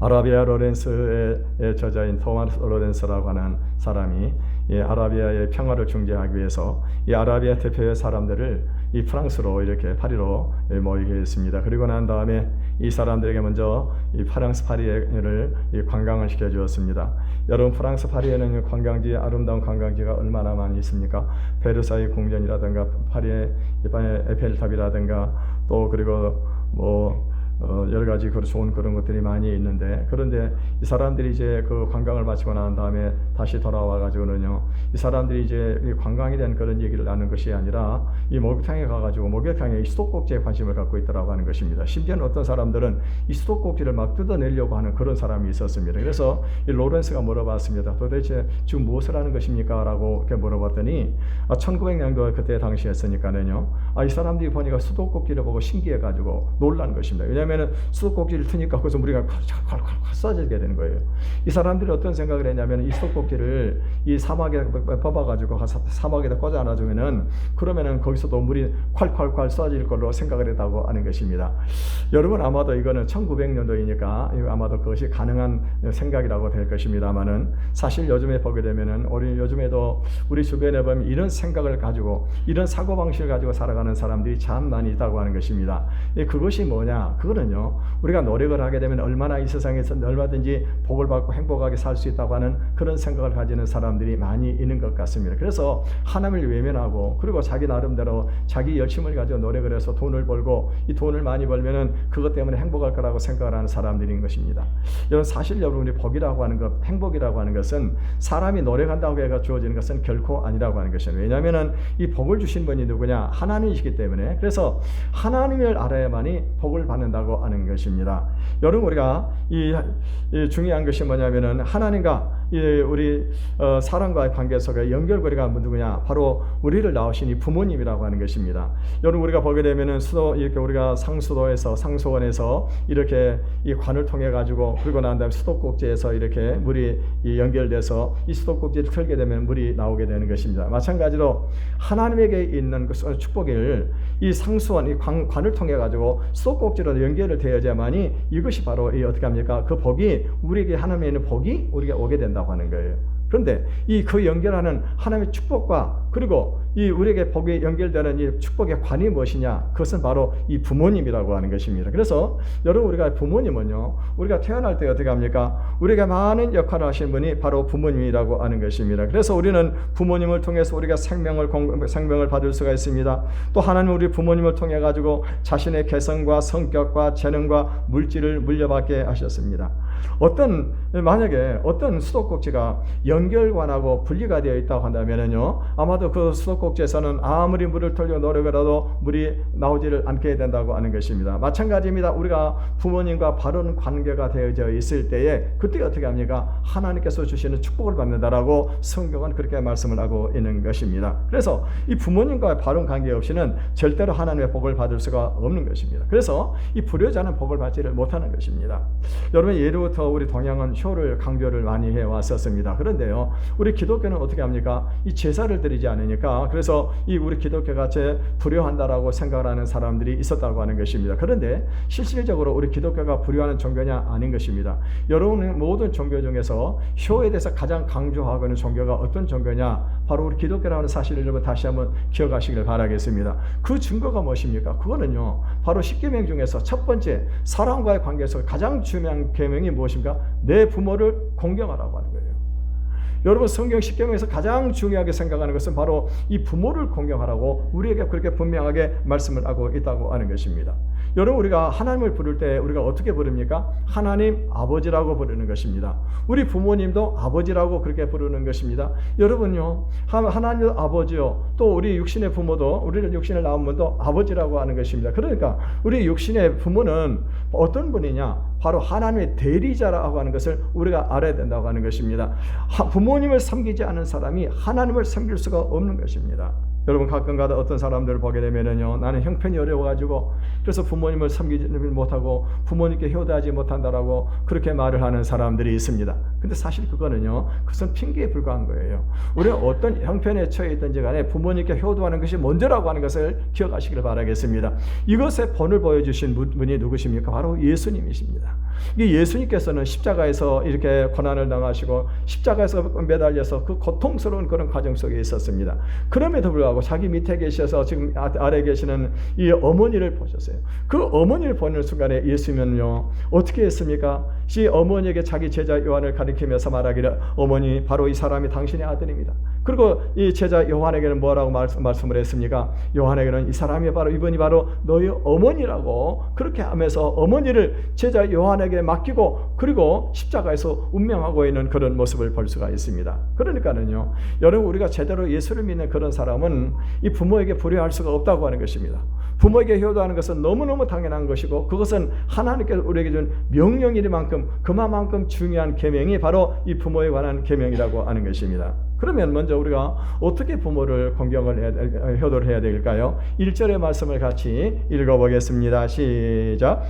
아라비아 로렌스의 저자인 토마스 로렌스라고 하는 사람이 아라비아의 평화를 중재하기 위해서 이 아라비아 대표의 사람들을 이 프랑스로 이렇게 파리로 모이게 했습니다. 그리고 난 다음에 이 사람들에게 먼저 이 프랑스 파리를 관광을 시켜주었습니다. 여러분, 프랑스 파리에는 관광지, 아름다운 관광지가 얼마나 많이 있습니까? 베르사유 궁전이라든가 파리의 에펠탑이라든가 또 그리고 여러 가지 좋은 그런 것들이 많이 있는데, 그런데 이 사람들이 이제 그 관광을 마치고 난 다음에 다시 돌아와 가지고는요, 이 사람들이 이제 이 관광에 대한 그런 얘기를 나누는 것이 아니라 이 목욕탕에 가가지고 목욕탕에 이 수도꼭지에 관심을 갖고 있더라고 하는 것입니다. 심지어는 어떤 사람들은 이 수도꼭지를 막 뜯어내려고 하는 그런 사람이 있었습니다. 그래서 이 로렌스가 물어봤습니다. 도대체 지금 무엇을 하는 것입니까? 라고 이렇게 물어봤더니 1900년도 그때 당시였으니까는요, 이 사람들이 보니까 수도꼭지를 보고 신기해 가지고 놀란 것입니다. 왜냐하면 수도꼭지를 트니까 거기서 물이 콸콸콸 쏟아지게 되는 거예요. 이 사람들이 어떤 생각을 했냐면, 이 수도꼭지를 이 사막에 뽑아가지고 사막에다 꽂아 놔주면은 그러면은 거기서도 물이 콸콸콸 쏟아질 걸로 생각을 했다고 하는 것입니다. 여러분, 아마도 이거는 1900년도이니까 아마도 그것이 가능한 생각이라고 될 것입니다만은, 사실 요즘에 보게 되면은 우리 요즘에도 우리 주변에 보면 이런 생각을 가지고 이런 사고 방식을 가지고 살아가는 사람들이 참 많이 있다고 하는 것입니다. 그것이 뭐냐? 그거는요, 우리가 노력을 하게 되면 얼마나 이 세상에서 얼마든지 복을 받고 행복하게 살 수 있다고 하는 그런 생각을 가지는 사람들이 많이 있는 것 같습니다. 그래서 하나님을 외면하고, 그리고 자기 나름대로 자기 열심을 가지고 노력을 해서 돈을 벌고, 이 돈을 많이 벌면은 그것 때문에 행복할 거라고 생각을 하는 사람들인 것입니다. 여러분, 사실 여러분이 복이라고 하는 것, 행복이라고 하는 것은 사람이 노력한다고 해가 주어지는 것은 결코 아니라고 하는 것입니다. 왜냐하면은 이 복을 주신 분이 누구냐? 하나님이시기 때문에. 그래서 하나님을 알아야만이 복을 받는다고 하는 것입니다. 여러분, 우리가 이 중요한 것이 뭐냐면은 하나님과 우리 사람과의 관계 속에 연결고리가 누구냐? 바로 우리를 낳으신 이 부모님이라고 하는 것입니다. 여러분, 우리가 보게 되면은 이렇게 우리가 상수원에서 이렇게 이 관을 통해 가지고, 그리고 난 다음에 수도꼭지에서 이렇게 물이 연결돼서 이 수도꼭지를 틀게 되면 물이 나오게 되는 것입니다. 마찬가지로 하나님에게 있는 그 축복을 이 상수원, 이 관을 통해 가지고 수도꼭지로 연결을 되어야만이 이것이 바로 어떻게 합니까? 그 복이 우리에게, 하나님에 있는 복이 우리가 오게 된다고 하는 거예요. 그런데 그 연결하는 하나님의 축복과, 그리고 이 우리에게 복이 연결되는 이 축복의 관이 무엇이냐? 그것은 바로 이 부모님이라고 하는 것입니다. 그래서 여러분, 우리가 부모님은요, 우리가 태어날 때 어떻게 합니까? 우리가 많은 역할을 하신 분이 바로 부모님이라고 하는 것입니다. 그래서 우리는 부모님을 통해서 우리가 생명을 받을 수가 있습니다. 또 하나님은 우리 부모님을 통해 가지고 자신의 개성과 성격과 재능과 물질을 물려받게 하셨습니다. 만약에 어떤 수도꼭지가 연결관하고 분리가 되어 있다고 한다면요, 아마도 그 수도꼭지에서는 아무리 물을 틀려 노력해도 물이 나오지를 않게 된다고 하는 것입니다. 마찬가지입니다. 우리가 부모님과 바른 관계가 되어져 있을 때에 그때 어떻게 합니까? 하나님께서 주시는 축복을 받는다라고 성경은 그렇게 말씀을 하고 있는 것입니다. 그래서 이 부모님과의 바른 관계 없이는 절대로 하나님의 복을 받을 수가 없는 것입니다. 그래서 이 불효자는 복을 받지를 못하는 것입니다. 여러분, 예로부터 우리 동양은 효를 강조를 많이 해왔었습니다. 그런데요, 우리 기독교는 어떻게 합니까? 이 제사를 드리지 않으니까, 그래서 이 우리 기독교가 불효한다라고 생각하는 사람들이 있었다고 하는 것입니다. 그런데 실질적으로 우리 기독교가 불효하는 종교냐? 아닌 것입니다. 여러분, 모든 종교 중에서 효에 대해서 가장 강조하고 있는 종교가 어떤 종교냐? 바로 우리 기독교라는 사실을 여러분 다시 한번 기억하시길 바라겠습니다. 그 증거가 무엇입니까? 그거는요, 바로 10계명 중에서 첫 번째, 사람과의 관계에서 가장 중요한 계명이 무엇입니까? 내 부모를 공경하라고 하는 거예요. 여러분, 성경 10계명에서 가장 중요하게 생각하는 것은 바로 이 부모를 공경하라고 우리에게 그렇게 분명하게 말씀을 하고 있다고 하는 것입니다. 여러분, 우리가 하나님을 부를 때 우리가 어떻게 부릅니까? 하나님 아버지라고 부르는 것입니다. 우리 부모님도 아버지라고 그렇게 부르는 것입니다. 여러분요, 하나님 아버지요, 또 우리 육신의 부모도, 우리를 육신을 낳은 분도 아버지라고 하는 것입니다. 그러니까 우리 육신의 부모는 어떤 분이냐? 바로 하나님의 대리자라고 하는 것을 우리가 알아야 된다고 하는 것입니다. 부모님을 섬기지 않은 사람이 하나님을 섬길 수가 없는 것입니다. 여러분, 가끔가다 어떤 사람들을 보게 되면은요, 나는 형편이 어려워가지고 그래서 부모님을 섬기지 못하고 부모님께 효도하지 못한다라고 그렇게 말을 하는 사람들이 있습니다. 근데 사실 그거는요, 그것은 핑계에 불과한 거예요. 우리가 어떤 형편에 처해 있든지 간에 부모님께 효도하는 것이 먼저라고 하는 것을 기억하시길 바라겠습니다. 이것의 본을 보여주신 분이 누구십니까? 바로 예수님이십니다. 이게 예수님께서는 십자가에서 이렇게 고난을 당하시고 십자가에서 매달려서 그 고통스러운 그런 과정 속에 있었습니다. 그럼에도 불구하고 자기 밑에 계셔서 지금 아래 계시는 이 어머니를 보셨어요. 그 어머니를 보는 순간에 예수님은요 어떻게 했습니까? 이 어머니에게 자기 제자 요한을 가리키면서 말하기를 어머니 바로 이 사람이 당신의 아들입니다. 그리고 이 제자 요한에게는 뭐라고 말씀을 했습니까? 요한에게는 이 사람이 바로 이분이 바로 너희 어머니라고 그렇게 하면서 어머니를 제자 요한에게 맡기고 그리고 십자가에서 운명하고 있는 그런 모습을 볼 수가 있습니다. 그러니까는요 여러분 우리가 제대로 예수를 믿는 그런 사람은 이 부모에게 불효할 수가 없다고 하는 것입니다. 부모에게 효도하는 것은 너무너무 당연한 것이고 그것은 하나님께서 우리에게 준 명령이만큼 그만큼 중요한 계명이 바로 이 부모에 관한 계명이라고 하는 것입니다. 그러면 먼저 우리가 어떻게 부모를 효도를 해야 될까요? 1절의 말씀을 같이 읽어보겠습니다. 시작.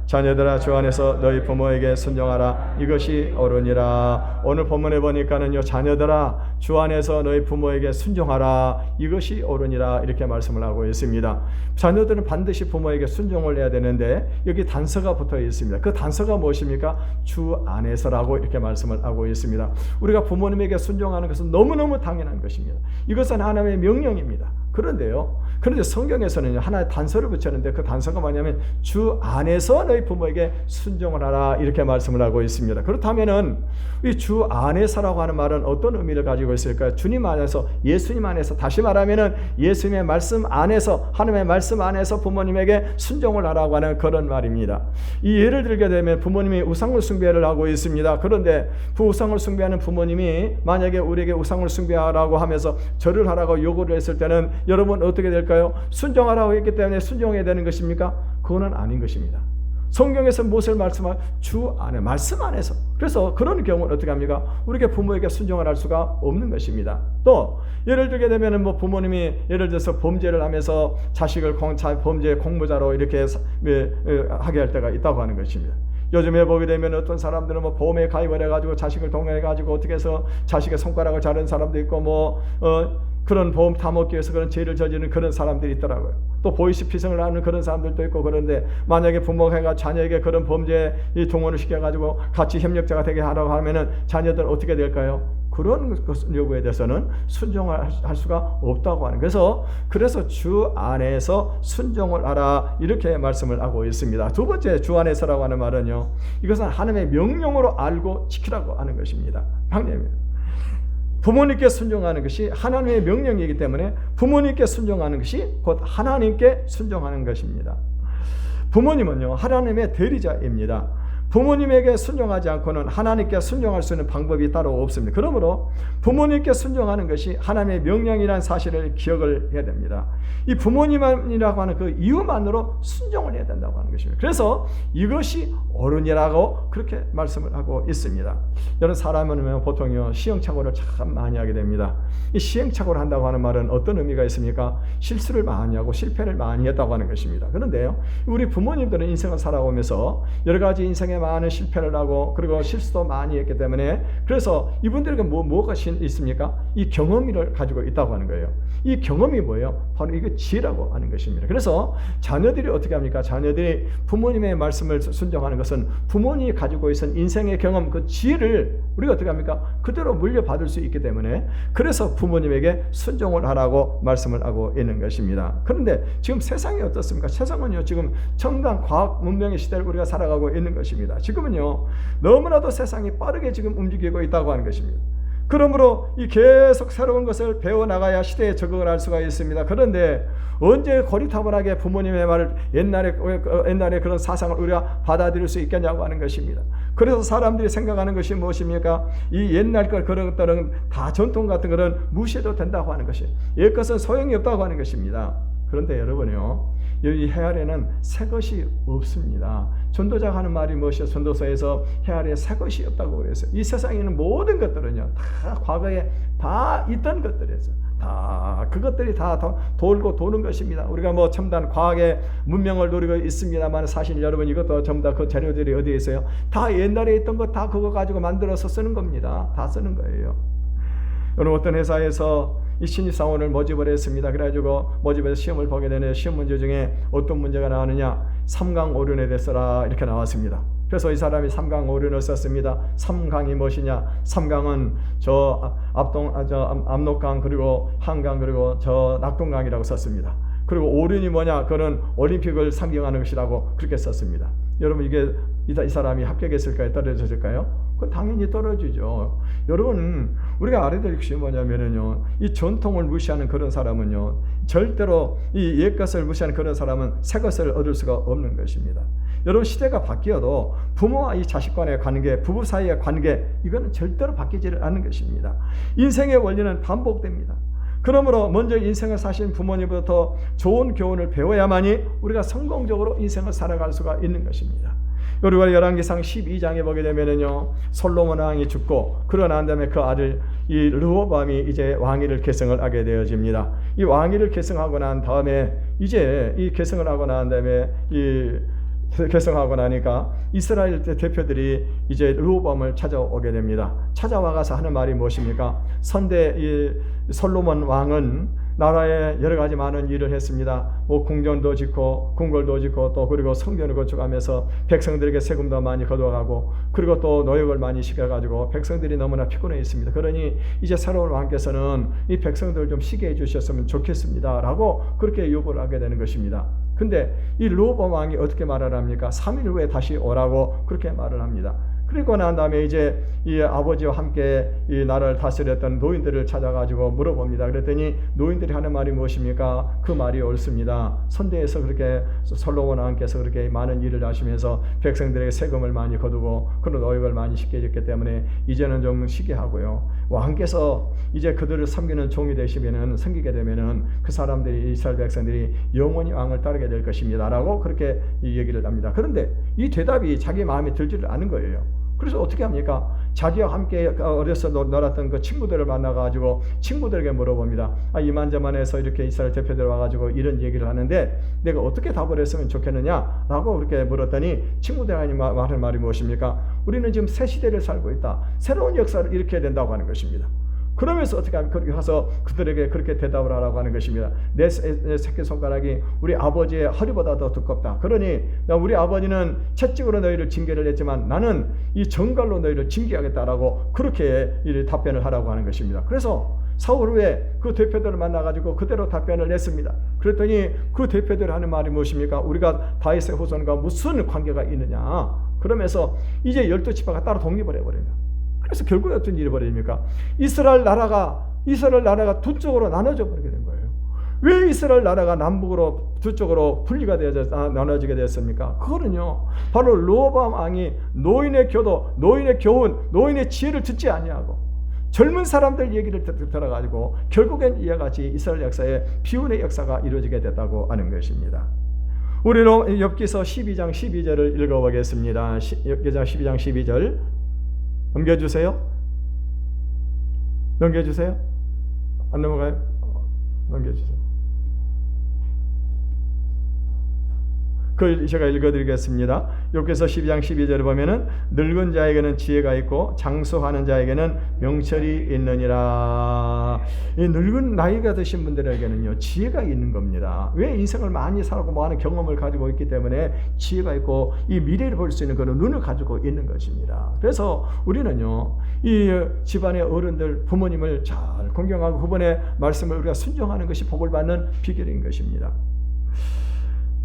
자녀들아 주 안에서 너희 부모에게 순종하라. 이것이 옳으니라. 오늘 본문에 보니까는요 자녀들아 주 안에서 너희 부모에게 순종하라. 이것이 옳으니라 이렇게 말씀을 하고 있습니다. 자녀들은 반드시 부모에게 순종을 해야 되는데 여기 단서가 붙어 있습니다. 그 단서가 무엇입니까? 주 안에서라고 이렇게 말씀을 하고 있습니다. 우리가 부모님에게 순종하는 것은 너무너무 당연한 것입니다. 이것은 하나님의 명령입니다. 그런데 성경에서는 하나의 단서를 붙였는데 그 단서가 뭐냐면 주 안에서 너희 부모에게 순종을 하라 이렇게 말씀을 하고 있습니다. 그렇다면은 이 주 안에서라고 하는 말은 어떤 의미를 가지고 있을까요? 주님 안에서, 예수님 안에서, 다시 말하면은 예수님의 말씀 안에서, 하나님의 말씀 안에서 부모님에게 순종을 하라고 하는 그런 말입니다. 이 예를 들게 되면 부모님이 우상을 숭배를 하고 있습니다. 그런데 그 우상을 숭배하는 부모님이 만약에 우리에게 우상을 숭배하라고 하면서 절을 하라고 요구를 했을 때는 여러분 어떻게 될까요? 순종하라고 했기 때문에 순종해야 되는 것입니까? 그거는 아닌 것입니다. 성경에서 무엇을 말씀할? 주 안에, 말씀 안에서. 그래서 그런 경우는 어떻게 합니까? 우리가 부모에게 순종을 할 수가 없는 것입니다. 또 예를 들게 되면은 부모님이 예를 들어서 범죄를 하면서 자식을 범죄 공모자로 이렇게 하게 할 때가 있다고 하는 것입니다. 요즘에 보게 되면 어떤 사람들은 보험에 가입을 해가지고 자식을 동원해가지고 어떻게 해서 자식의 손가락을 자른 사람도 있고 그런 보험 타먹기 위해서 그런 죄를 저지르는 그런 사람들이 있더라고요. 또 보이스피싱을 하는 그런 사람들도 있고 그런데 만약에 부모가 자녀에게 그런 범죄에 동원을 시켜가지고 같이 협력자가 되게 하라고 하면은 자녀들은 어떻게 될까요? 그런 요구에 대해서는 순종할 수가 없다고 하는. 그래서 주 안에서 순종을 하라 이렇게 말씀을 하고 있습니다. 두 번째 주 안에서라고 하는 말은요. 이것은 하나님의 명령으로 알고 지키라고 하는 것입니다. 부모님께 순종하는 것이 하나님의 명령이기 때문에 부모님께 순종하는 것이 곧 하나님께 순종하는 것입니다. 부모님은요 하나님의 대리자입니다. 부모님에게 순종하지 않고는 하나님께 순종할 수 있는 방법이 따로 없습니다. 그러므로 부모님께 순종하는 것이 하나님의 명령이라는 사실을 기억을 해야 됩니다. 이 부모님이라고 하는 그 이유만으로 순종을 해야 된다고 하는 것입니다. 그래서 이것이 옳으니라고 그렇게 말씀을 하고 있습니다. 여러분 사람은 보통요 시행착오를 참 많이 하게 됩니다. 이 시행착오를 한다고 하는 말은 어떤 의미가 있습니까? 실수를 많이 하고 실패를 많이 했다고 하는 것입니다. 그런데요 우리 부모님들은 인생을 살아오면서 여러 가지 인생에 많은 실패를 하고 그리고 실수도 많이 했기 때문에 그래서 이분들에게 뭐가 있습니까? 이 경험을 가지고 있다고 하는 거예요. 이 경험이 뭐예요? 바로 이거 지혜라고 하는 것입니다. 그래서 자녀들이 어떻게 합니까? 자녀들이 부모님의 말씀을 순종하는 것은 부모님이 가지고 있는 인생의 경험 그 지혜를 우리가 어떻게 합니까? 그대로 물려받을 수 있기 때문에 그래서 부모님에게 순종을 하라고 말씀을 하고 있는 것입니다. 그런데 지금 세상이 어떻습니까? 세상은요 지금 첨단 과학 문명의 시대를 우리가 살아가고 있는 것입니다. 지금은요 너무나도 세상이 빠르게 지금 움직이고 있다고 하는 것입니다. 그러므로 이 계속 새로운 것을 배워나가야 시대에 적응을 할 수가 있습니다. 그런데 언제 고리타분하게 부모님의 말을 옛날에 그런 사상을 우리가 받아들일 수 있겠냐고 하는 것입니다. 그래서 사람들이 생각하는 것이 무엇입니까? 이 옛날 그런 것들은 다 전통 같은 것은 무시해도 된다고 하는 것이 옛 것은 소용이 없다고 하는 것입니다. 그런데 여러분요 여기 해아래는 새 것이 없습니다. 전도자가 하는 말이 무엇이요? 전도서에서 해아래에 새 것이 없다고 그랬어요. 이 세상에 있는 모든 것들은요 다 과거에 다 있던 것들이었어요. 다 그것들이 다 돌고 도는 것입니다. 우리가 첨단 과학의 문명을 누리고 있습니다만 사실 여러분 이것도 전부 다 그 재료들이 어디에 있어요? 다 옛날에 있던 것 다 그거 가지고 만들어서 쓰는 겁니다. 다 쓰는 거예요. 여러분 어떤 회사에서 이 신입사원을 모집을 했습니다. 그래가지고 모집해서 시험을 보게 되네. 시험 문제 중에 어떤 문제가 나오느냐? 삼강오륜에 대해서라 이렇게 나왔습니다. 그래서 이 사람이 삼강오륜을 썼습니다. 삼강이 무엇이냐? 삼강은 저 압록강, 그리고 한강, 그리고 저 낙동강이라고 썼습니다. 그리고 오륜이 뭐냐? 그는 올림픽을 상징하는 것이라고 그렇게 썼습니다. 여러분, 이게 이 사람이 합격했을까요? 떨어졌을까요? 그건 당연히 떨어지죠. 여러분, 우리가 알아야 될 것이 뭐냐면요, 이 전통을 무시하는 그런 사람은요, 절대로 이 옛것을 무시하는 그런 사람은 새것을 얻을 수가 없는 것입니다. 여러분, 시대가 바뀌어도 부모와 이 자식 간의 관계, 부부 사이의 관계, 이거는 절대로 바뀌지 않는 것입니다. 인생의 원리는 반복됩니다. 그러므로 먼저 인생을 사신 부모님부터 좋은 교훈을 배워야만이 우리가 성공적으로 인생을 살아갈 수가 있는 것입니다. 우리가 열왕기상 12장에 보게 되면은요, 솔로몬 왕이 죽고 그러고 난 다음에 그 아들 이 르호보암이 이제 왕위를 계승을 하게 되어집니다. 이 왕위를 계승하고 난 다음에 이제 이 계승을 하고 난 다음에 계승하고 나니까 이스라엘 대표들이 이제 르호보암을 찾아오게 됩니다. 찾아와가서 하는 말이 무엇입니까? 선대 이 솔로몬 왕은 나라에 여러 가지 많은 일을 했습니다. 뭐 궁전도 짓고 궁궐도 짓고 또 그리고 성전을 건축하면서 백성들에게 세금도 많이 걷어가고 그리고 또 노역을 많이 시켜가지고 백성들이 너무나 피곤해 있습니다. 그러니 이제 새로운 왕께서는 이 백성들을 좀 쉬게 해주셨으면 좋겠습니다 라고 그렇게 요구를 하게 되는 것입니다. 근데 이 르호보암 왕이 어떻게 말을 합니까? 3일 후에 다시 오라고 그렇게 말을 합니다. 그리고 난 다음에 이제 이 아버지와 함께 이 나라를 다스렸던 노인들을 찾아가지고 물어봅니다. 그랬더니 노인들이 하는 말이 무엇입니까? 그 말이 옳습니다. 선대에서 그렇게 솔로몬 왕께서 그렇게 많은 일을 하시면서 백성들에게 세금을 많이 거두고 그런 노역을 많이 쉽게 줬기 때문에 이제는 좀 쉬게 하고요. 왕께서 이제 그들을 섬기는 종이 되시면은 섬기게 되면은 그 사람들이 이스라엘 백성들이 영원히 왕을 따르게 될 것입니다라고 그렇게 이 얘기를 합니다. 그런데 이 대답이 자기 마음에 들지를 않은 거예요. 그래서 어떻게 합니까? 자기와 함께 어려서 놀았던 그 친구들을 만나가지고 친구들에게 물어봅니다. 이만저만해서 이렇게 이스라엘 대표들 와가지고 이런 얘기를 하는데 내가 어떻게 답을 했으면 좋겠느냐? 라고 그렇게 물었더니 친구들이 말하는 말이 무엇입니까? 우리는 지금 새 시대를 살고 있다. 새로운 역사를 일으켜야 된다고 하는 것입니다. 그러면서 어떻게 하면 그렇게 가서 그들에게 그렇게 대답을 하라고 하는 것입니다. 내 새끼손가락이 우리 아버지의 허리보다 더 두껍다. 그러니 우리 아버지는 채찍으로 너희를 징계를 했지만 나는 이 정갈로 너희를 징계하겠다라고 그렇게 답변을 하라고 하는 것입니다. 그래서 사흘 후에 그 대표들을 만나가지고 그대로 답변을 냈습니다. 그랬더니 그 대표들이 하는 말이 무엇입니까? 우리가 다윗의 후손과 무슨 관계가 있느냐? 그러면서 이제 12지파가 따로 독립을 해버립니다. 그래서 결국에 어떤 일이 벌어집니까? 이스라엘 나라가 두 쪽으로 나눠져 버리게 된 거예요. 왜 이스라엘 나라가 남북으로 두 쪽으로 분리가 되어서 나눠지게 되었습니까? 그거는요, 바로 르호보암 왕이 노인의 교도, 노인의 교훈, 노인의 지혜를 듣지 아니하고 젊은 사람들 얘기를 들어가지고 결국엔 이와 같이 이스라엘 역사에 비운의 역사가 이루어지게 됐다고 하는 것입니다. 우리는 욥기서 12장 12절을 읽어보겠습니다. 욥기서 12장 12절 넘겨주세요. 안 넘어가요? 넘겨주세요. 그 제가 읽어드리겠습니다. 욥기서 12장 12절에 보면은 늙은 자에게는 지혜가 있고 장수하는 자에게는 명철이 있느니라. 이 늙은 나이가 드신 분들에게는요 지혜가 있는 겁니다. 왜? 인생을 많이 살고 많은 경험을 가지고 있기 때문에 지혜가 있고 이 미래를 볼 수 있는 그런 눈을 가지고 있는 것입니다. 그래서 우리는요 이 집안의 어른들 부모님을 잘 공경하고 그분의 말씀을 우리가 순종하는 것이 복을 받는 비결인 것입니다.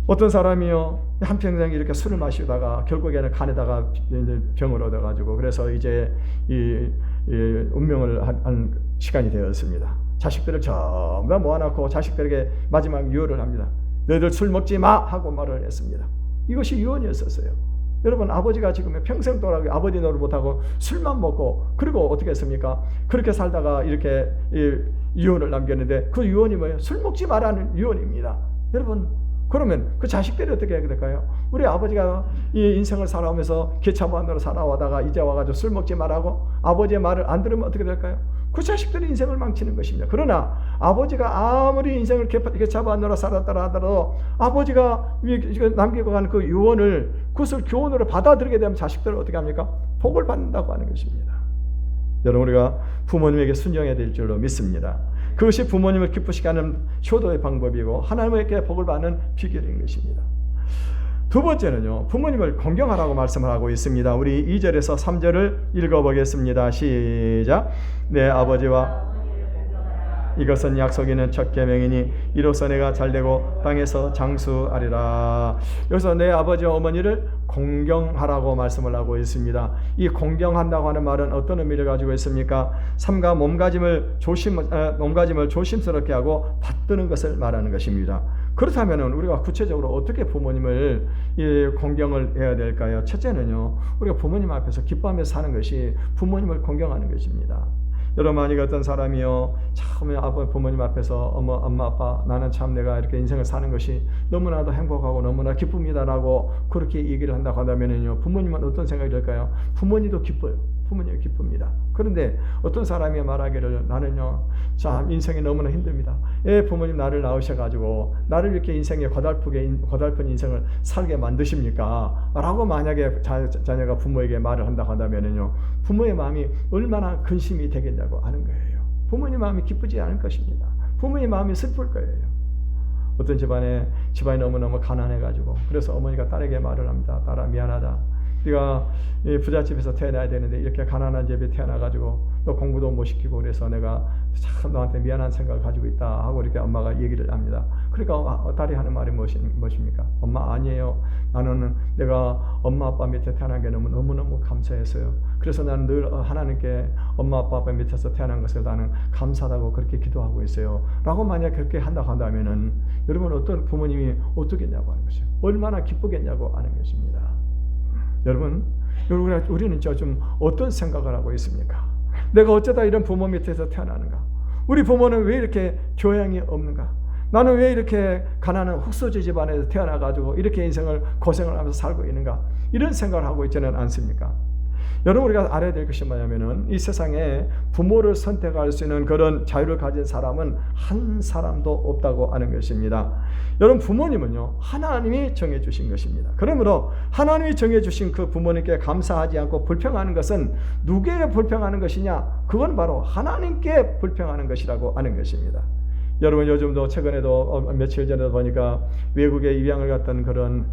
어떤 사람이요 한평생 이렇게 술을 마시다가 결국에는 간에다가 병을 얻어가지고 그래서 이제 이 운명을 한 시간이 되었습니다. 자식들을 전부 모아놓고 자식들에게 마지막 유언을 합니다. 너희들 술 먹지 마 하고 말을 했습니다. 이것이 유언이었었어요. 여러분, 아버지가 지금 평생 동안 아버지 노릇 못하고 술만 먹고 그리고 어떻게 했습니까? 그렇게 살다가 이렇게 유언을 남겼는데 그 유언이 뭐예요? 술 먹지 마라는 유언입니다. 여러분, 그러면 그 자식들이 어떻게 해야 될까요? 우리 아버지가 이 인생을 살아오면서 개차반으로 살아오다가 이제 와가지고 술 먹지 말라고 아버지의 말을 안 들으면 어떻게 될까요? 그 자식들이 인생을 망치는 것입니다. 그러나 아버지가 아무리 인생을 개차반으로 살았더라 하더라도 아버지가 남기고 간 그 유언을 그것을 교훈으로 받아들이게 되면 자식들은 어떻게 합니까? 복을 받는다고 하는 것입니다. 여러분, 우리가 부모님에게 순종해야 될 줄로 믿습니다. 그것이 부모님을 기쁘시게 하는 효도의 방법이고 하나님께 복을 받는 비결인 것입니다. 두 번째는요, 부모님을 공경하라고 말씀을 하고 있습니다. 우리 2절에서 3절을 읽어보겠습니다. 시작. 내 아버지와 이것은 약속 있는 첫 계명이니 이로써 내가 잘되고 땅에서 장수하리라. 여기서 내 아버지와 어머니를 공경하라고 말씀을 하고 있습니다. 이 공경한다고 하는 말은 어떤 의미를 가지고 있습니까? 삶과 몸가짐을 조심스럽게 하고 받드는 것을 말하는 것입니다. 그렇다면 우리가 구체적으로 어떻게 부모님을 공경을 해야 될까요? 첫째는요, 우리가 부모님 앞에서 기뻐하며 사는 것이 부모님을 공경하는 것입니다. 여러분, 만약 어떤 사람이요, 참 부모님 앞에서 엄마 아빠, 나는 참 내가 이렇게 인생을 사는 것이 너무나도 행복하고 너무나 기쁩니다라고 그렇게 얘기를 한다고 한다면요, 부모님은 어떤 생각이 들까요? 부모님도 기뻐요. 부모님이 기쁩니다. 그런데 어떤 사람이 말하기를, 나는요, 참 인생이 너무나 힘듭니다. 부모님 나를 낳으셔가지고 나를 이렇게 인생에 고달픈 인생을 살게 만드십니까? 라고 만약에 자녀가 부모에게 말을 한다고 한다면요, 부모의 마음이 얼마나 근심이 되겠냐고 하는 거예요. 부모님 마음이 기쁘지 않을 것입니다. 부모의 마음이 슬플 거예요. 어떤 집안이 너무너무 가난해가지고, 그래서 어머니가 딸에게 말을 합니다. 딸아, 미안하다. 네가 부잣집에서 태어나야 되는데 이렇게 가난한 집에 태어나가지고 너 공부도 못 시키고 그래서 내가 참 너한테 미안한 생각을 가지고 있다 하고 이렇게 엄마가 얘기를 합니다. 그러니까 딸이 하는 말이 무엇입니까? 엄마, 아니에요. 나는 내가 엄마 아빠 밑에 태어난 게 너무너무 감사했어요. 그래서 나는 늘 하나님께 엄마 아빠 밑에서 태어난 것을 나는 감사하다고 그렇게 기도하고 있어요. 라고 만약 그렇게 한다고 한다면은 여러분, 어떤 부모님이 어떻겠냐고 하는 것이죠. 얼마나 기쁘겠냐고 하는 것입니다. 여러분, 우리는 좀 어떤 생각을 하고 있습니까? 내가 어쩌다 이런 부모 밑에서 태어나는가? 우리 부모는 왜 이렇게 교양이 없는가? 나는 왜 이렇게 가난한 흙수저 집안에서 태어나가지고 이렇게 인생을 고생을 하면서 살고 있는가? 이런 생각을 하고 있지는 않습니까? 여러분, 우리가 알아야 될 것이 뭐냐면은 이 세상에 부모를 선택할 수 있는 그런 자유를 가진 사람은 한 사람도 없다고 하는 것입니다. 여러분, 부모님은요, 하나님이 정해주신 것입니다. 그러므로 하나님이 정해주신 그 부모님께 감사하지 않고 불평하는 것은 누구에게 불평하는 것이냐? 그건 바로 하나님께 불평하는 것이라고 하는 것입니다. 여러분, 요즘도 최근에도 며칠 전에 보니까 외국에 입양을 갔던 그런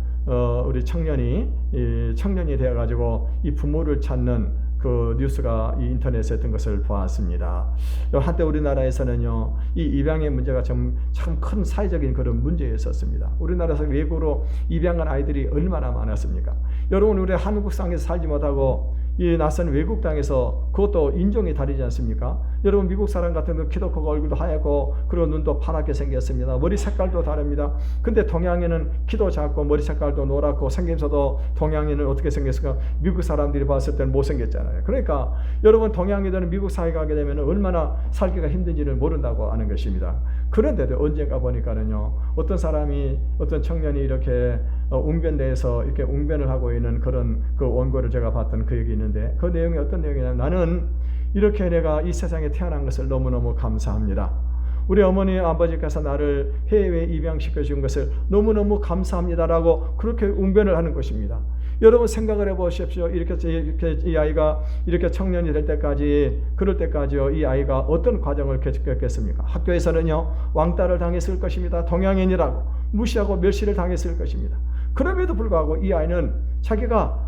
우리 청년이 되어가지고 이 부모를 찾는 그 뉴스가 이 인터넷에 했던 것을 보았습니다. 한때 우리나라에서는요, 이 입양의 문제가 참 큰 사회적인 그런 문제였었습니다. 우리나라에서 외국으로 입양한 아이들이 얼마나 많았습니까? 여러분, 우리 한국 땅에서 살지 못하고 이 낯선 외국 땅에서, 그것도 인종이 다르지 않습니까? 여러분, 미국 사람 같은 경우 키도 크고 얼굴도 하얗고 그리고 눈도 파랗게 생겼습니다. 머리 색깔도 다릅니다. 근데 동양인은 키도 작고 머리 색깔도 노랗고 생김새도 동양인은 어떻게 생겼을까? 미국 사람들이 봤을 때는 못생겼잖아요. 그러니까 여러분, 동양인들은 미국 사회 가게 되면 얼마나 살기가 힘든지를 모른다고 하는 것입니다. 그런데도 언젠가 보니까는요, 어떤 청년이 이렇게 웅변대에서 이렇게 웅변을 하고 있는 그런 그 원고를 제가 봤던 그 얘기 있는데, 그 내용이 어떤 내용이냐면, 나는 이렇게 내가 이 세상에 태어난 것을 너무너무 감사합니다. 우리 어머니 아버지께서 나를 해외에 입양시켜 준 것을 너무너무 감사합니다라고 그렇게 웅변을 하는 것입니다. 여러분, 생각을 해보십시오. 이렇게 이 아이가 이렇게 청년이 될 때까지, 그럴 때까지요, 이 아이가 어떤 과정을 겪겠습니까? 학교에서는요, 왕따를 당했을 것입니다. 동양인이라고 무시하고 멸시를 당했을 것입니다. 그럼에도 불구하고 이 아이는 자기가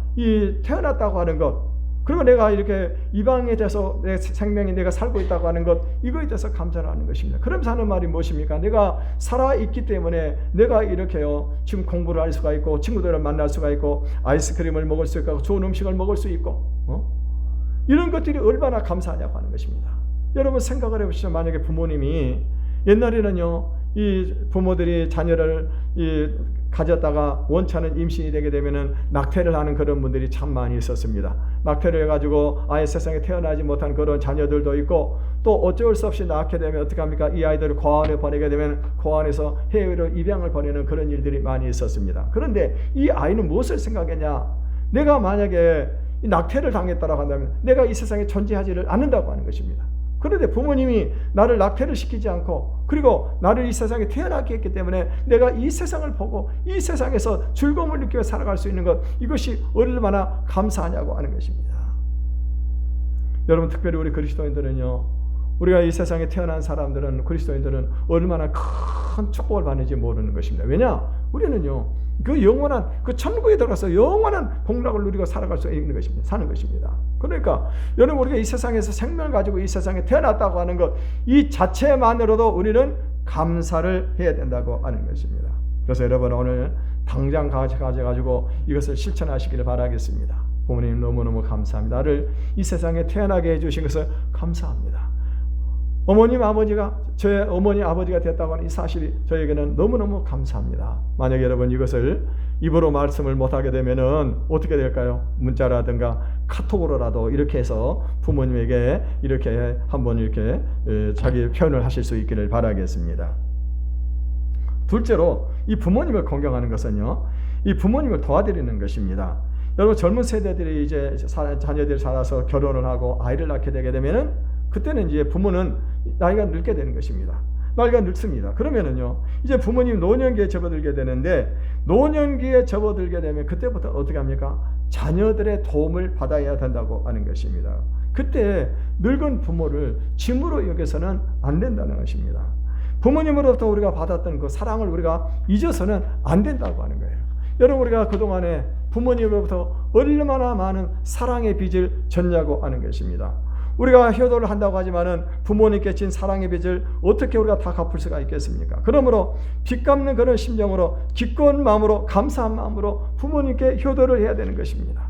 태어났다고 하는 것, 그리고 내가 이렇게 이방에 대해서 내 생명이 내가 살고 있다고 하는 것, 이거에 대해서 감사를 하는 것입니다. 그러면서 하는 말이 무엇입니까? 내가 살아있기 때문에 내가 이렇게요, 지금 공부를 할 수가 있고 친구들을 만날 수가 있고 아이스크림을 먹을 수 있고 좋은 음식을 먹을 수 있고 이런 것들이 얼마나 감사하냐고 하는 것입니다. 여러분, 생각을 해보시죠. 만약에 부모님이, 옛날에는요, 이 부모들이 자녀를 가졌다가 원찮은 임신이 되게 되면은 낙태를 하는 그런 분들이 참 많이 있었습니다. 낙태를 해가지고 아예 세상에 태어나지 못한 그런 자녀들도 있고, 또 어쩔 수 없이 낳게 되면 어떻게 합니까? 이 아이들을 고아원에 보내게 되면 고아원에서 해외로 입양을 보내는 그런 일들이 많이 있었습니다. 그런데 이 아이는 무엇을 생각했냐? 내가 만약에 낙태를 당했다라고 한다면 내가 이 세상에 존재하지를 않는다고 하는 것입니다. 그런데 부모님이 나를 낙태를 시키지 않고, 그리고 나를 이 세상에 태어나게 했기 때문에 내가 이 세상을 보고 이 세상에서 즐거움을 느끼며 살아갈 수 있는 것, 이것이 얼마나 감사하냐고 하는 것입니다. 여러분, 특별히 우리 그리스도인들은요, 우리가 이 세상에 태어난 사람들은, 그리스도인들은 얼마나 큰 축복을 받는지 모르는 것입니다. 왜냐? 우리는요, 그 영원한 그 천국에 들어가서 영원한 복락을 누리고 살아갈 수 있는 것입니다. 사는 것입니다. 그러니까 여러분, 우리가 이 세상에서 생명을 가지고 이 세상에 태어났다고 하는 것, 이 자체만으로도 우리는 감사를 해야 된다고 하는 것입니다. 그래서 여러분, 오늘 당장 가져가지고 이것을 실천하시기를 바라겠습니다. 부모님 너무너무 감사합니다. 나를 이 세상에 태어나게 해주신 것을 감사합니다. 어머님 아버지가 저의 어머니 아버지가 됐다고 하는 이 사실이 저에게는 너무너무 감사합니다. 만약 여러분 이것을 입으로 말씀을 못하게 되면은 어떻게 될까요? 문자라든가 카톡으로라도 이렇게 해서 부모님에게 이렇게 한번 이렇게 자기 표현을 하실 수 있기를 바라겠습니다. 둘째로 이 부모님을 공경하는 것은요, 이 부모님을 도와드리는 것입니다. 여러분, 젊은 세대들이 이제 자녀들이 자라서 결혼을 하고 아이를 낳게 되게 되면은 그때는 이제 부모는 나이가 늙게 되는 것입니다. 나이가 늙습니다. 그러면은요, 이제 부모님 노년기에 접어들게 되는데, 노년기에 접어들게 되면 그때부터 어떻게 합니까? 자녀들의 도움을 받아야 된다고 하는 것입니다. 그때 늙은 부모를 짐으로 여겨서는 안 된다는 것입니다. 부모님으로부터 우리가 받았던 그 사랑을 우리가 잊어서는 안 된다고 하는 거예요. 여러분, 우리가 그동안에 부모님으로부터 얼마나 많은 사랑의 빚을 졌냐고 하는 것입니다. 우리가 효도를 한다고 하지만은 부모님께 진 사랑의 빚을 어떻게 우리가 다 갚을 수가 있겠습니까? 그러므로 빚 갚는 그런 심정으로, 기꺼운 마음으로, 감사한 마음으로 부모님께 효도를 해야 되는 것입니다.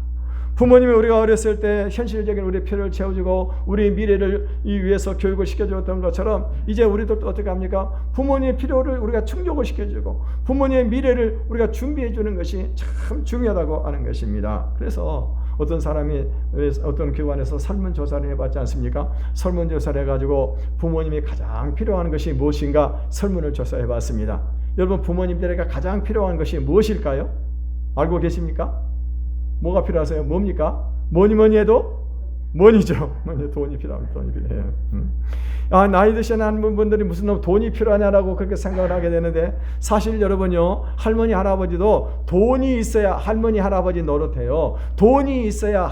부모님이 우리가 어렸을 때 현실적인 우리 필요를 채워주고 우리 미래를 위해서 교육을 시켜주었던 것처럼, 이제 우리도 또 어떻게 합니까? 부모님의 필요를 우리가 충족을 시켜주고 부모님의 미래를 우리가 준비해 주는 것이 참 중요하다고 하는 것입니다. 그래서 어떤 사람이 어떤 기관에서 설문조사를 해봤지 않습니까? 설문조사를 해가지고 부모님이 가장 필요한 것이 무엇인가 설문을 조사해봤습니다. 여러분, 부모님들에게 가장 필요한 것이 무엇일까요? 알고 계십니까? 뭐가 필요하세요? 뭡니까? 뭐니 해도 뭐니죠. 돈이 필요합니다. 돈이 필요해요. 나이 드신 분들이 무슨 돈이 필요하냐라고 그렇게 생각을 하게 되는데, 사실 여러분요, 할머니 할아버지도 돈이 있어야 할머니 할아버지 노릇해요. 돈이 있어야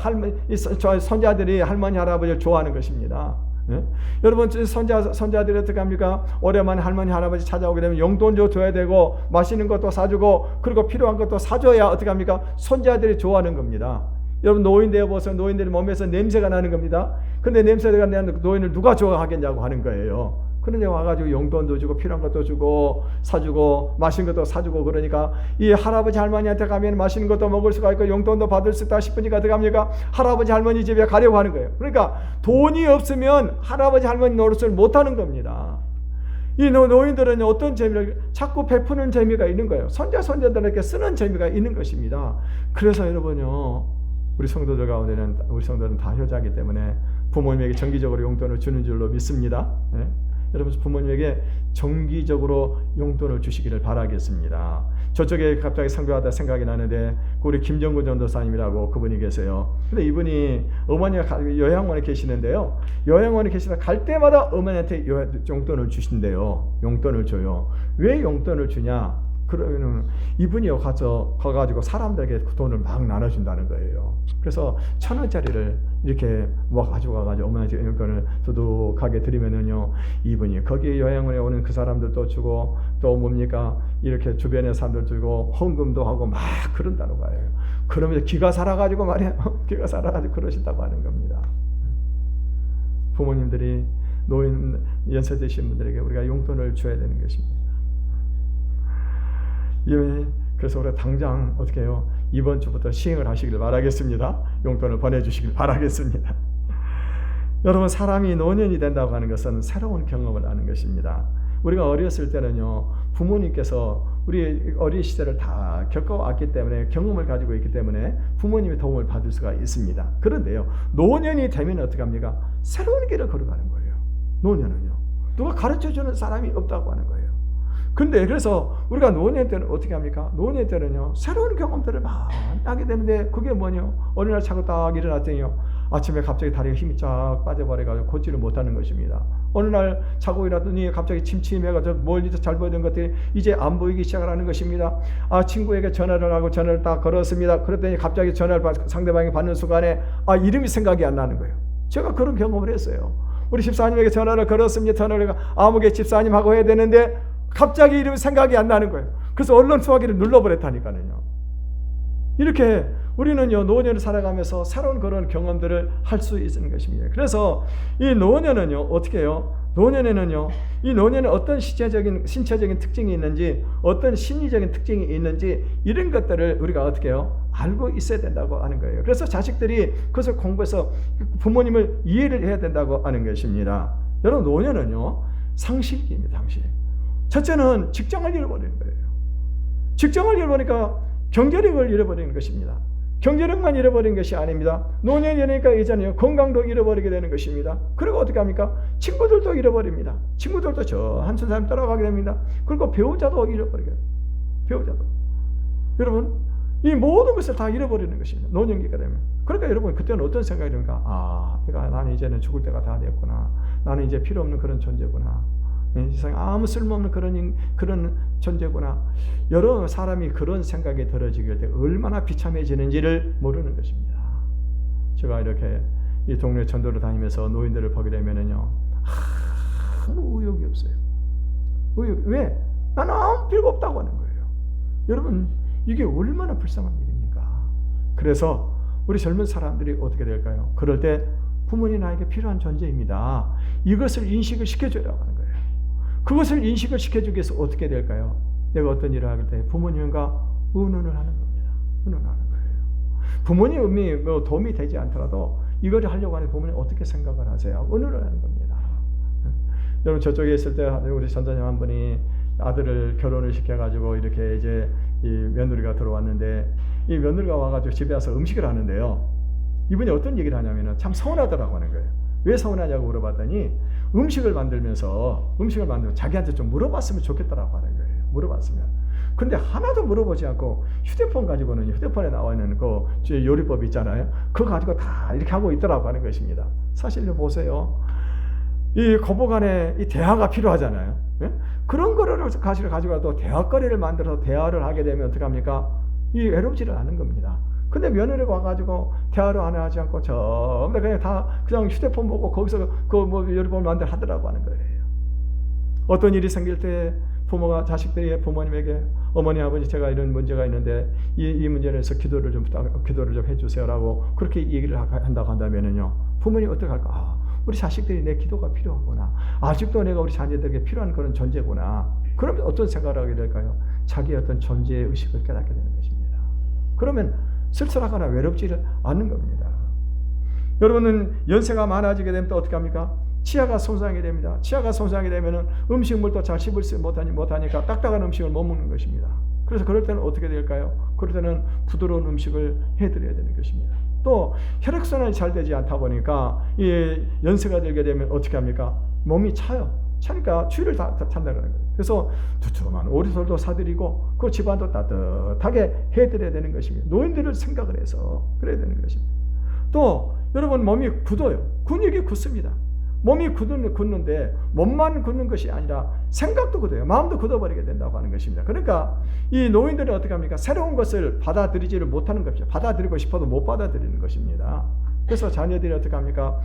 손자들이 할머니 할아버지를 좋아하는 것입니다. 예? 여러분, 손자들이 어떻게 합니까? 오랜만에 할머니 할아버지 찾아오게 되면 용돈도 줘야 되고 맛있는 것도 사주고, 그리고 필요한 것도 사줘야 어떻게 합니까? 손자들이 좋아하는 겁니다. 여러분, 노인 되어보세요. 노인들이 몸에서 냄새가 나는 겁니다. 근데 냄새가 나는 노인을 누가 좋아하겠냐고 하는 거예요. 그런데 와가지고 용돈도 주고 필요한 것도 주고 사주고 맛있는 것도 사주고, 그러니까 이 할아버지 할머니한테 가면 맛있는 것도 먹을 수가 있고 용돈도 받을 수 있다 싶으니까 어떻게 합니까? 할아버지 할머니 집에 가려고 하는 거예요. 그러니까 돈이 없으면 할아버지 할머니 노릇을 못하는 겁니다. 이 노인들은 어떤 재미를 자꾸 베푸는 재미가 있는 거예요. 손자들에게 쓰는 재미가 있는 것입니다. 그래서 여러분요, 우리 성도들 가운데는, 우리 성도들은 다 효자이기 때문에 부모님에게 정기적으로 용돈을 주는 줄로 믿습니다. 예? 여러분, 부모님에게 정기적으로 용돈을 주시기를 바라겠습니다. 저쪽에 갑자기 상교하다 생각이 나는데, 우리 김정구 전도사님이라고 그분이 계세요. 근데 이분이 어머니가 요양원에 계시는데요, 요양원에 계시다 갈 때마다 어머니한테 용돈을 주신대요. 용돈을 줘요. 왜 용돈을 주냐? 그러면은 이분이 가가지고 사람들에게 그 돈을 막 나눠준다는 거예요. 그래서 1,000원짜리를 이렇게 가지고 가가지고 어머니한테 용돈을 두둑하게 드리면은요, 이분이 거기 요양원에 오는 그 사람들도 주고, 또 뭡니까, 이렇게 주변의 사람들 주고 헌금도 하고 막 그런다는 거예요. 그러면서 기가 살아가지고 말이에요. 기가 살아가지고 그러신다고 하는 겁니다. 부모님들이 노인 연세 드신 분들에게 우리가 용돈을 줘야 되는 것입니다. 그래서 우리가 당장 어떻게 해요? 이번 주부터 시행을 하시길 바라겠습니다. 용돈을 보내주시길 바라겠습니다. 여러분, 사람이 노년이 된다고 하는 것은 새로운 경험을 하는 것입니다. 우리가 어렸을 때는요, 부모님께서 우리 어린 시절을 다 겪어왔기 때문에, 경험을 가지고 있기 때문에 부모님의 도움을 받을 수가 있습니다. 그런데요, 노년이 되면 어떻게 합니까? 새로운 길을 걸어가는 거예요. 노년은요, 누가 가르쳐주는 사람이 없다고 하는 거예요. 근데 그래서 우리가 노년 때는 어떻게 합니까? 노년 때는요, 새로운 경험들을 많이 하게 되는데, 그게 뭐냐? 어느 날 자고 딱 일어났더니요, 아침에 갑자기 다리에 힘이 쫙 빠져버려가지고 걷지를 못하는 것입니다. 어느 날 자고 일어났더니 갑자기 침침해가지고 멀리서 잘 보이던 것들이 이제 안 보이기 시작하는 것입니다. 친구에게 전화를 하고 전화를 딱 걸었습니다. 그랬더니 갑자기 전화를 상대방이 받는 순간에 이름이 생각이 안 나는 거예요. 제가 그런 경험을 했어요. 우리 집사님에게 전화를 걸었습니다. 전화를 아무개 집사님하고 해야 되는데 갑자기 이름이 생각이 안 나는 거예요. 그래서 언론 수화기를 눌러버렸다니까요. 이렇게 우리는요, 노년을 살아가면서 새로운 그런 경험들을 할 수 있는 것입니다. 그래서 이 노년은요, 어떻게 해요? 노년에는요, 이 노년에 어떤 신체적인 특징이 있는지, 어떤 심리적인 특징이 있는지, 이런 것들을 우리가 어떻게 해요? 알고 있어야 된다고 하는 거예요. 그래서 자식들이 그것을 공부해서 부모님을 이해를 해야 된다고 하는 것입니다. 여러분, 노년은요, 상실기입니다. 상실. 첫째는 직장을 잃어버리는 거예요. 직장을 잃어버리니까 경제력을 잃어버리는 것입니다. 경제력만 잃어버린 것이 아닙니다. 노년이 되니까 이제는 건강도 잃어버리게 되는 것입니다. 그리고 어떻게 합니까? 친구들도 잃어버립니다. 친구들도 저 한참 사람 따라가게 됩니다. 그리고 배우자도 잃어버리게 됩니다. 배우자도. 여러분, 이 모든 것을 다 잃어버리는 것입니다. 노년기가 되면. 그러니까 여러분, 그때는 어떤 생각이 듭니까? 내가 나는 이제는 죽을 때가 다 됐구나. 나는 이제 필요 없는 그런 존재구나. 세상에 아무 쓸모없는 그런 존재구나. 여러 사람이 그런 생각이 들어지길 때 얼마나 비참해지는지를 모르는 것입니다. 제가 이렇게 이 동네 전도를 다니면서 노인들을 보게 되면은요, 아무 의욕이 없어요. 왜? 나는 아무 필요가 없다고 하는 거예요. 여러분, 이게 얼마나 불쌍한 일입니까? 그래서 우리 젊은 사람들이 어떻게 될까요? 그럴 때 부모님이 나에게 필요한 존재입니다. 이것을 인식을 시켜줘라고 하는 거예요. 그것을 인식을 시켜주기 위해서 어떻게 될까요? 내가 어떤 일을 할 때 부모님과 의논을 하는 겁니다. 의논하는 거예요. 부모님이 뭐 도움이 되지 않더라도 이거를 하려고 하는 부모님 어떻게 생각을 하세요? 의논을 하는 겁니다. 여러분, 저쪽에 있을 때 우리 전사님 한 분이 아들을 결혼을 시켜가지고 이렇게 이제 이 며느리가 들어왔는데, 이 며느리가 와가지고 집에 와서 음식을 하는데요, 이분이 어떤 얘기를 하냐면은 참 서운하더라고 하는 거예요. 왜 서운하냐고 물어봤더니 음식을 만들면서 자기한테 좀 물어봤으면 좋겠다라고 하는 거예요. 물어봤으면. 근데 하나도 물어보지 않고 휴대폰 가지고는, 휴대폰에 나와 있는 그 요리법 있잖아요. 그거 가지고 다 이렇게 하고 있더라고 하는 것입니다. 사실 보세요. 이 고부간에 이 대화가 필요하잖아요. 예? 그런 거를 가지고 대화거리를 만들어서 대화를 하게 되면 어떻게 합니까? 이 외롭지를 않은 겁니다. 근데 며느리가 와가지고 대화를 하지 않고 전부 그냥 휴대폰 보고 거기서 요리법 만들 하더라고 하는 거예요. 어떤 일이 생길 때 부모가 자식들이 부모님에게 어머니 아버지 제가 이런 문제가 있는데 이 문제에 대해서 기도를 좀 해주세요라고 그렇게 얘기를 한다고 한다면은요, 부모님 어떻게 할까? 우리 자식들이 내 기도가 필요하구나. 아직도 내가 우리 자녀들에게 필요한 그런 존재구나. 그러면 어떤 생각을 하게 될까요? 자기의 어떤 존재의 의식을 깨닫게 되는 것입니다. 그러면 쓸쓸하거나 외롭지를 않는 겁니다. 여러분은 연세가 많아지게 되면 또 어떻게 합니까? 치아가 손상이 됩니다. 치아가 손상이 되면 음식물도 잘 씹을 수 못하니까 딱딱한 음식을 못 먹는 것입니다. 그래서 그럴 때는 어떻게 될까요? 그럴 때는 부드러운 음식을 해드려야 되는 것입니다. 또 혈액순환이 잘 되지 않다 보니까 이 연세가 들게 되면 어떻게 합니까? 몸이 차요. 차니까 추위를 다 탄다는 거예요. 그래서 두툼한 오리솔도 사드리고 그 집안도 따뜻하게 해드려야 되는 것입니다. 노인들을 생각을 해서 그래야 되는 것입니다. 또 여러분, 몸이 굳어요. 근육이 굳습니다. 몸이 굳는데 몸만 굳는 것이 아니라 생각도 굳어요. 마음도 굳어버리게 된다고 하는 것입니다. 그러니까 이 노인들은 어떻게 합니까? 새로운 것을 받아들이지를 못하는 것이죠. 받아들이고 싶어도 못 받아들이는 것입니다. 그래서 자녀들이 어떻게 합니까?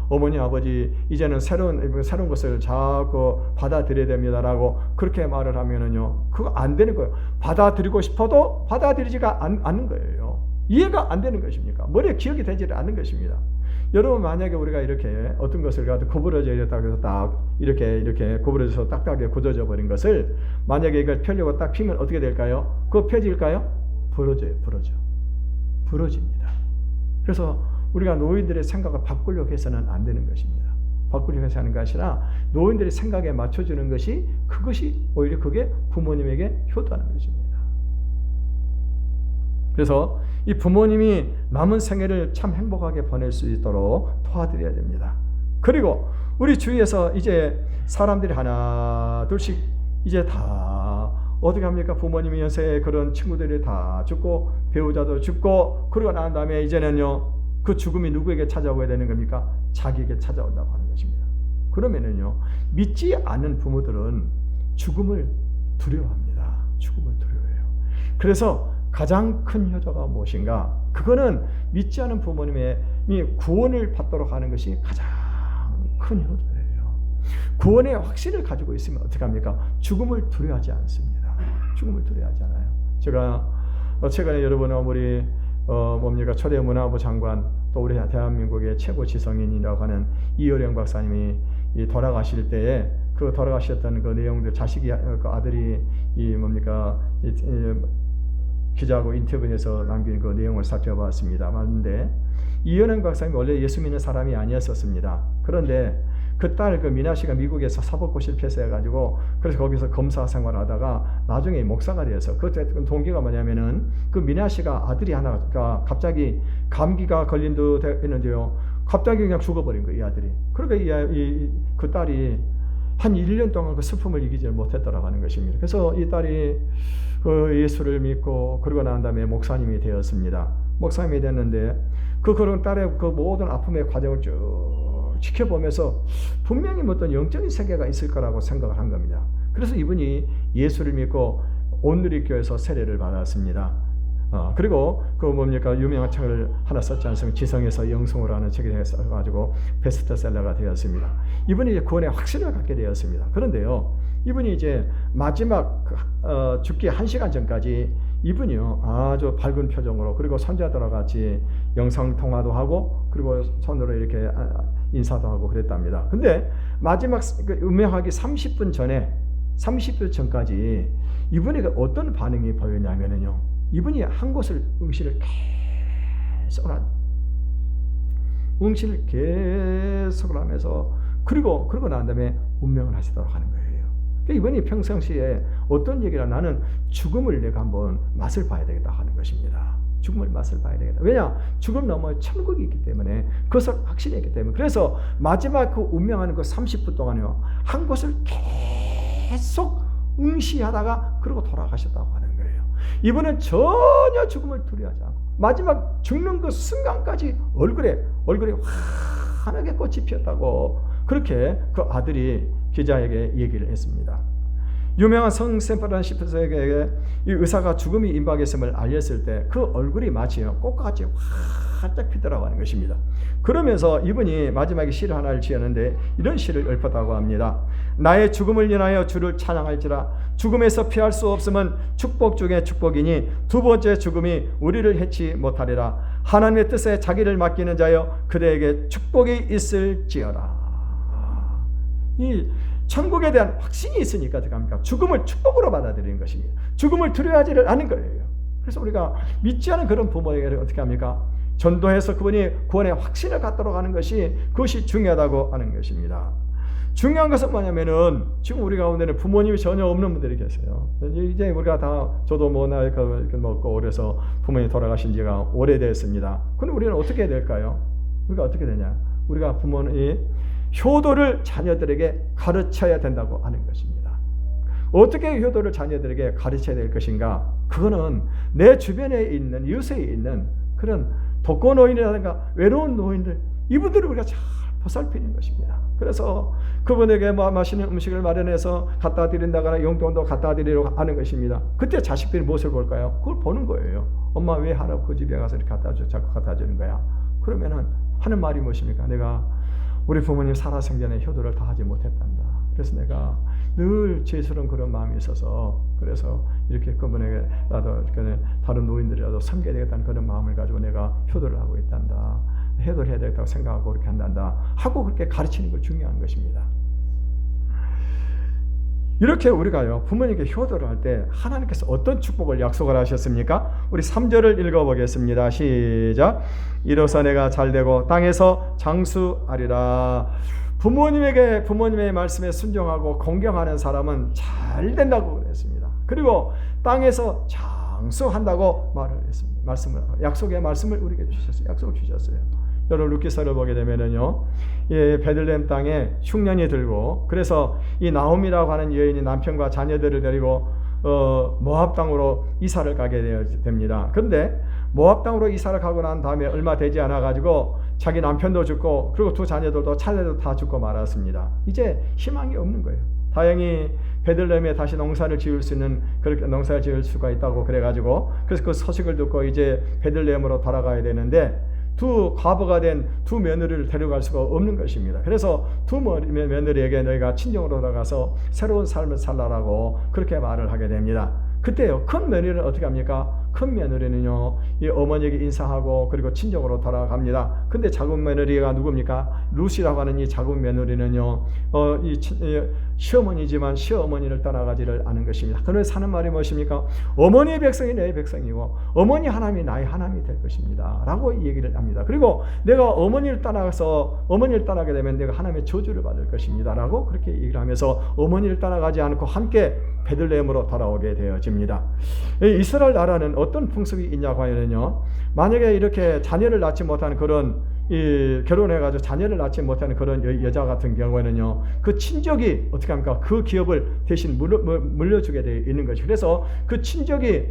어머니 아버지 이제는 새로운 것을 자꾸 받아들여야 됩니다라고 그렇게 말을 하면은요, 그거 안 되는 거예요. 받아들이고 싶어도 받아들이지가 않는 거예요. 이해가 안 되는 것입니까? 머리에 기억이 되지를 않는 것입니다. 여러분, 만약에 우리가 이렇게 어떤 것을 가지고 구부러져 있다고 해서 딱 이렇게 구부러져서 딱딱하게 굳어져 버린 것을 만약에 이걸 펴려고 딱 피면 어떻게 될까요? 그거 펴질까요? 부러집니다. 그래서 우리가 노인들의 생각을 바꾸려고 해서는 안 되는 것입니다. 바꾸려고 해서 하는 것이 아니라 노인들의 생각에 맞춰주는 것이 오히려 그게 부모님에게 효도하는 것입니다. 그래서 이 부모님이 남은 생애를 참 행복하게 보낼 수 있도록 도와드려야 됩니다. 그리고 우리 주위에서 이제 사람들이 하나 둘씩 이제 다 어떻게 합니까? 부모님이 연세에 그런 친구들이 다 죽고 배우자도 죽고 그러고 난 다음에 이제는요, 그 죽음이 누구에게 찾아오게 되는 겁니까? 자기에게 찾아온다고 하는 것입니다. 그러면은요, 믿지 않는 부모들은 죽음을 두려워합니다. 죽음을 두려워해요. 그래서 가장 큰 효자가 무엇인가? 그거는 믿지 않은 부모님의 구원을 받도록 하는 것이 가장 큰 효자예요. 구원의 확신을 가지고 있으면 어떻게 합니까? 죽음을 두려워하지 않습니다. 죽음을 두려워하지 않아요. 제가 최근에 여러분 우리 초대 문화부 장관 또 우리 대한민국의 최고 지성인이라고 하는 이효령 박사님이 돌아가실 때에 그 돌아가셨던 그 내용들 자식이 그 아들이 기자하고 인터뷰에서 남긴 그 내용을 살펴봤습니다. 맞는데 이효령 박사님이 원래 예수 믿는 사람이 아니었었습니다. 그런데 그 딸 그 미나 씨가 미국에서 사법고시를 패스해가지고 그래서 거기서 검사 생활하다가 나중에 목사가 되어서 그 동기가 뭐냐면은 그 미나 씨가 아들이 하나가 갑자기 감기가 걸린 듯 했는데요. 갑자기 그냥 죽어버린 거예요, 이 아들이. 그러니까 그 딸이 한 1년 동안 그 슬픔을 이기지 못했더라고 하는 것입니다. 그래서 이 딸이 그 예수를 믿고 그러고 난 다음에 목사님이 되었습니다. 목사님이 됐는데 그런 딸의 그 모든 아픔의 과정을 쭉 지켜보면서 분명히 어떤 영적인 세계가 있을 거라고 생각을 한 겁니다. 그래서 이분이 예수를 믿고 온누리교회에서 세례를 받았습니다. 그리고 유명한 책을 하나 썼지 않습니까? 지성에서 영성으로 하는 책을 써가지고 베스트셀러가 되었습니다. 이분이 이제 구원의 확신을 갖게 되었습니다. 그런데요, 이분이 이제 마지막 죽기 1시간 전까지 이분이요 아주 밝은 표정으로 그리고 선자들과 같이 영상 통화도 하고 그리고 손으로 이렇게 인사도 하고 그랬답니다. 근데 마지막 운명하기 30분 전까지 이분이 어떤 반응이 보였냐면요, 이분이 한 곳을 응시를 계속 하면서 그러고 난 다음에 운명을 하시도록 하는 거예요. 그러니까 이분이 평상시에 어떤 얘기를 나는 죽음을 내가 한번 맛을 봐야 되겠다 하는 것입니다. 죽음을 맛을 봐야 되겠다. 왜냐? 죽음 너머에 천국이 있기 때문에 그것을 확신이 있기 때문에. 그래서 마지막 그 운명하는 그 30분 동안요 한 곳을 계속 응시하다가 그러고 돌아가셨다고 하는 거예요. 이분은 전혀 죽음을 두려워하지 않고 마지막 죽는 그 순간까지 얼굴에 환하게 꽃이 피었다고 그렇게 그 아들이 기자에게 얘기를 했습니다. 유명한 성 샌프란시스코에게 이 의사가 죽음이 임박했음을 알렸을 때 그 얼굴이 마치 꽃같이 활짝 피더라고 하는 것입니다. 그러면서 이분이 마지막에 시를 하나를 지었는데 이런 시를 읊었다고 합니다. 나의 죽음을 인하여 주를 찬양할지라. 죽음에서 피할 수 없음은 축복 중에 축복이니 두 번째 죽음이 우리를 해치 못하리라. 하나님의 뜻에 자기를 맡기는 자여 그대에게 축복이 있을지어라. 이 천국에 대한 확신이 있으니까 어떡합니까? 죽음을 축복으로 받아들이는 것입니다. 죽음을 두려워하지를 않는 거예요. 그래서 우리가 믿지 않은 그런 부모에게 어떻게 합니까? 전도해서 그분이 구원의 확신을 갖도록 하는 그것이 중요하다고 하는 것입니다. 중요한 것은 뭐냐면은 지금 우리 가운데는 부모님이 전혀 없는 분들이 계세요. 이제 우리가 다 저도 나이 먹고 그래서 부모님 돌아가신 지가 오래됐습니다. 그런데 우리는 어떻게 해야 될까요? 우리가 어떻게 되냐? 우리가 부모님이 효도를 자녀들에게 가르쳐야 된다고 하는 것입니다. 어떻게 효도를 자녀들에게 가르쳐야 될 것인가? 그거는 내 주변에 있는 이웃에 있는 그런 독거노인이라든가 외로운 노인들 이분들을 우리가 잘 보살피는 것입니다. 그래서 그분에게 맛있는 음식을 마련해서 갖다 드린다거나 용돈도 갖다 드리려고 하는 것입니다. 그때 자식들이 무엇을 볼까요? 그걸 보는 거예요. 엄마 왜 하라고 그 집에 가서 이렇게 자꾸 갖다 주는 거야? 그러면은 하는 말이 무엇입니까? 내가 우리 부모님 살아생전에 효도를 다 하지 못했단다. 그래서 내가 늘 죄스러운 그런 마음이 있어서 그래서 이렇게 그분에게라도 다른 노인들이라도 섬겨야 되겠다는 그런 마음을 가지고 내가 효도를 하고 있단다. 효도를 해야 되겠다고 생각하고 그렇게 한단다. 하고 그렇게 가르치는 거 중요한 것입니다. 이렇게 우리가요 부모님께 효도를 할 때 하나님께서 어떤 축복을 약속을 하셨습니까? 우리 3절을 읽어보겠습니다. 시작. 이로써 내가 잘되고 땅에서 장수하리라. 부모님의 말씀에 순종하고 공경하는 사람은 잘 된다고 그랬습니다. 그리고 땅에서 장수한다고 말을 했습니다. 약속의 말씀을 우리에게 주셨어요. 약속을 주셨어요. 여러분 루키서를 보게 되면은요, 베들레헴 땅에 흉년이 들고 그래서 이 나옴이라고 하는 여인이 남편과 자녀들을 데리고 모압 땅으로 이사를 가게 됩니다. 그런데 모압 땅으로 이사를 가고 난 다음에 얼마 되지 않아 가지고 자기 남편도 죽고 그리고 두 자녀들도 차례도 다 죽고 말았습니다. 이제 희망이 없는 거예요. 다행히 베들레헴에 다시 농사를 지을 수 있는 그렇게 농사를 지을 수가 있다고 그래가지고 그래서 그 소식을 듣고 이제 베들레헴으로 돌아가야 되는데 두 과부가 된 두 며느리를 데려갈 수가 없는 것입니다. 그래서 두 며느리에게 너희가 친정으로 돌아가서 새로운 삶을 살라라고 그렇게 말을 하게 됩니다. 그때요, 큰 며느리는 어떻게 합니까? 큰 며느리는요, 이 어머니에게 인사하고 그리고 친정으로 돌아갑니다. 근데 작은 며느리가 누굽니까? 루시라고 하는 이 작은 며느리는요, 시어머니지만 시어머니를 떠나가지를 않은 것입니다. 그래서 하는 말이 무엇입니까? 어머니의 백성이 내 백성이고 어머니 하나님이 나의 하나님이 될 것입니다 라고 얘기를 합니다. 그리고 내가 어머니를 떠나게 되면 내가 하나님의 저주를 받을 것입니다 라고 그렇게 얘기를 하면서 어머니를 떠나가지 않고 함께 베들레헴으로 돌아오게 되어집니다. 이스라엘 나라는 어떤 풍습이 있냐고 하면요, 만약에 이렇게 자녀를 낳지 못하는 그런 결혼해가지고 자녀를 낳지 못하는 그런 여자 같은 경우에는요, 그 친족이 어떻게 합니까? 그 기업을 대신 물려주게 되어 있는 것이. 그래서 그 친족이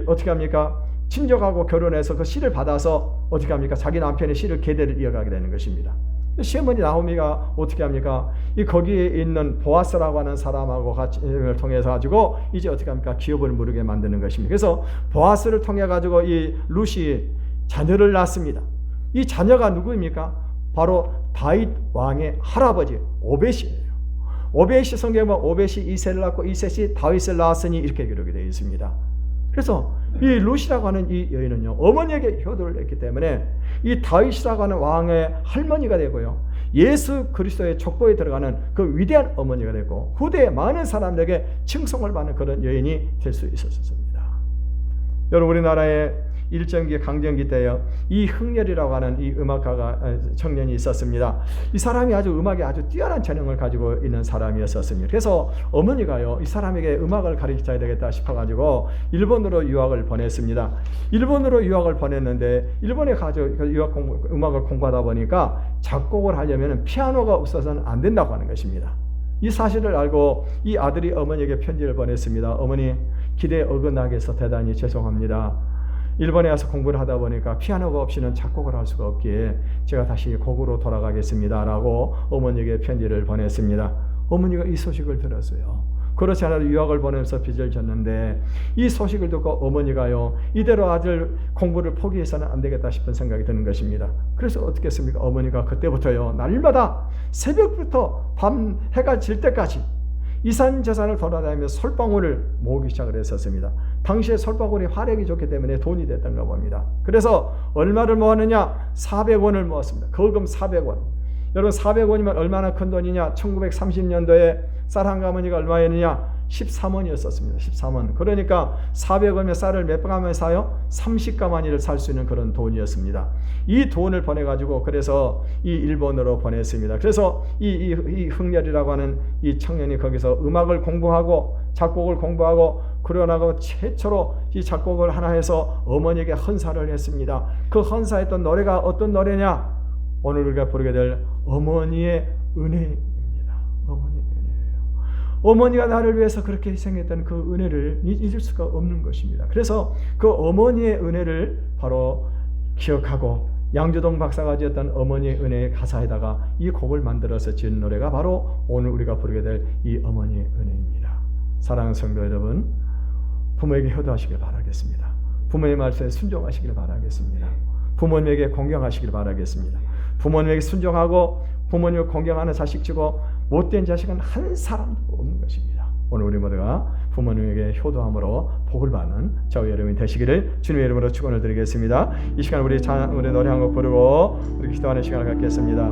어떻게 합니까? 친족하고 결혼해서 그 씨를 받아서 어떻게 합니까? 자기 남편의 씨를 계대를 이어가게 되는 것입니다. 시어머니 나오미가 어떻게 합니까? 거기에 있는 보아스라고 하는 사람하고 같이 통해서 가지고 이제 어떻게 합니까? 기업을 물게 만드는 것입니다. 그래서 보아스를 통해 가지고 이 루시 자녀를 낳습니다. 이 자녀가 누구입니까? 바로 다윗 왕의 할아버지 오벳이에요. 오벳이 성경에 보면 오벳이 이셋을 낳고 이셋이 다윗을 낳았으니 이렇게 기록이 되어 있습니다. 그래서 이 루시라고 하는 이 여인은요, 어머니에게 효도를 했기 때문에 이 다윗이라고 하는 왕의 할머니가 되고요, 예수 그리스도의 족보에 들어가는 그 위대한 어머니가 되고 후대에 많은 사람들에게 칭송을 받는 그런 여인이 될 수 있었습니다. 여러분, 우리나라의 일정기 강점기 때요, 이 흥렬이라고 하는 이 음악가가 청년이 있었습니다. 이 사람이 음악에 아주 뛰어난 재능을 가지고 있는 사람이었습니다. 그래서 어머니가요, 이 사람에게 음악을 가르쳐야 되겠다 싶어가지고 일본으로 유학을 보냈습니다. 일본으로 유학을 보냈는데 일본에 가서 음악을 공부하다 보니까 작곡을 하려면 피아노가 없어서는 안 된다고 하는 것입니다. 이 사실을 알고 이 아들이 어머니에게 편지를 보냈습니다. 어머니, 기대에 어긋나게 해서 대단히 죄송합니다. 일본에 와서 공부를 하다 보니까 피아노가 없이는 작곡을 할 수가 없기에 제가 다시 곡으로 돌아가겠습니다 라고 어머니에게 편지를 보냈습니다. 어머니가 이 소식을 들었어요. 그렇지 않아도 유학을 보내면서 빚을 졌는데 이 소식을 듣고 어머니가요, 이대로 아들 공부를 포기해서는 안 되겠다 싶은 생각이 드는 것입니다. 그래서 어떻게 했습니까? 어머니가 그때부터요, 날마다 새벽부터 밤 해가 질 때까지 이산저산을 돌아다니며 솔방울을 모으기 시작을 했었습니다. 당시에 솔방울이 화력이 좋기 때문에 돈이 됐던가 봅니다. 그래서 얼마를 모았느냐? 400원을 모았습니다. 거금 400원. 여러분, 400원이면 얼마나 큰 돈이냐? 1930년도에 쌀 한 가마니가 얼마였느냐? 13원이었었습니다. 13원. 그러니까 400원이면 쌀을 몇 가마니 사요? 30가마니를 살 수 있는 그런 돈이었습니다. 이 돈을 보내가지고 그래서 이 일본으로 보냈습니다. 그래서 이 흥렬이라고 하는 이 청년이 거기서 음악을 공부하고 작곡을 공부하고 그러나고 최초로 이 작곡을 하나 해서 어머니에게 헌사를 했습니다. 그 헌사했던 노래가 어떤 노래냐? 오늘 우리가 부르게 될 어머니의 은혜입니다. 어머니의 은혜예요. 어머니가 나를 위해서 그렇게 희생했던 그 은혜를 잊을 수가 없는 것입니다. 그래서 그 어머니의 은혜를 바로 기억하고 양조동 박사가 지었던 어머니의 은혜의 가사에다가 이 곡을 만들어서 지은 노래가 바로 오늘 우리가 부르게 될 이 어머니의 은혜입니다. 사랑하는 성도 여러분, 부모에게 효도하시길 바라겠습니다. 부모의 말씀에 순종하시길 바라겠습니다. 부모님에게 공경하시길 바라겠습니다. 부모님에게 순종하고 부모님을 공경하는 자식 치고 못된 자식은 한 사람도 없는 것입니다. 오늘 우리 모두가 부모님에게 효도함으로 복을 받는 저와 여러분이 되시기를 주님의 이름으로 축원을 드리겠습니다. 이 시간 우리 노래 한 곡 부르고 우리 기도하는 시간을 갖겠습니다.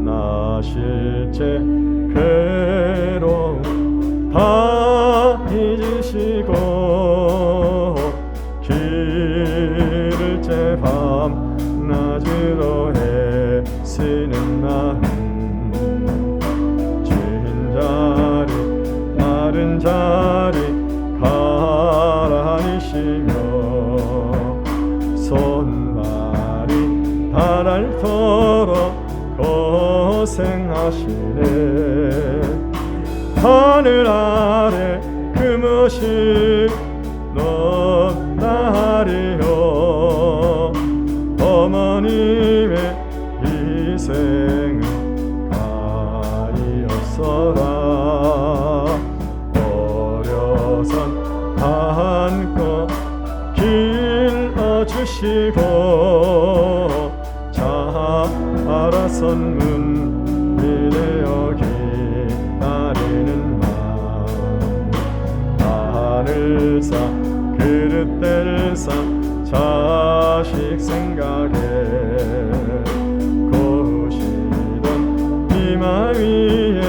나 실제 괴로움 다 잊으시고 길을 째 밤낮으로 애쓰는 마음 진 자리 마른 자리 가라니시며 손발이 닳도록 고생하시네. 하늘 아래 금없이 높나리요. 어머님의 희생은 없어라. 어려선 한껏 길어주시고 자라선 문이되어 기다리는 마음. 하늘사 그릇대를 쌓 자식 생각에 고우시던 이마 위에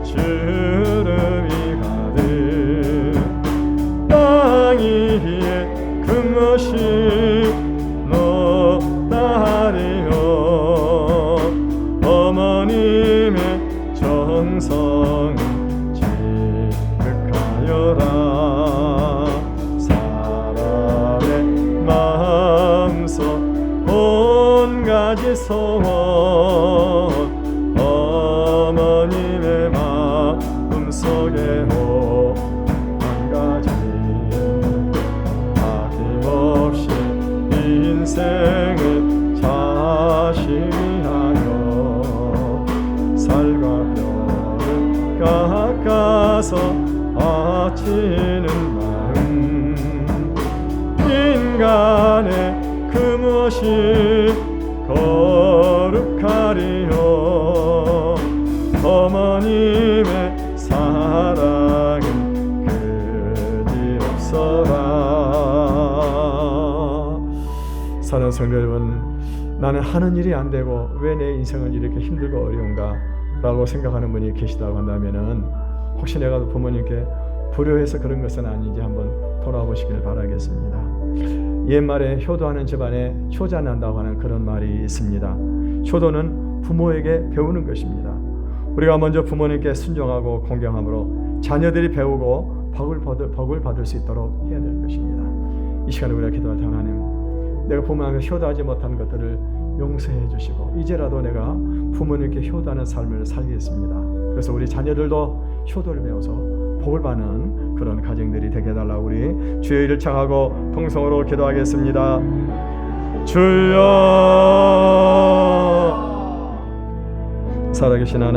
주름이 가득. 땅 위에 금옷이 높다리요. 어머님의 정성은 지극하여라. 사람의 마음속 온 가지 소원 어머님의 마음속에 한 가지. 아낌없이 인생을 자식 위하여 살과 뼈를 깎아서 바치는 마음. 인간의 그 무엇이 거룩하리요. 어머님의 사랑은 끝이 없어라. 사랑하는 성도 여러분, 나는 하는 일이 안 되고 왜 내 인생은 이렇게 힘들고 어려운가 라고 생각하는 분이 계시다고 한다면은 혹시 내가 부모님께 불효해서 그런 것은 아닌지 한번 돌아보시길 바라겠습니다. 옛말에 효도하는 집안에 효자 난다고 하는 그런 말이 있습니다. 효도는 부모에게 배우는 것입니다. 우리가 먼저 부모님께 순종하고 공경함으로 자녀들이 배우고 복을 받을 수 있도록 해야 될 것입니다. 이 시간에 우리가 기도할 때 하나님, 내가 부모님께 효도하지 못한 것들을 용서해 주시고 이제라도 내가 부모님께 효도하는 삶을 살겠습니다. 그래서 우리 자녀들도 효도를 배워서 복을 받는 그런 가정들이 되게 해달라고 우리 주의 이름을 청하고 통성으로 기도하겠습니다. 주여, 살아계신 하나님,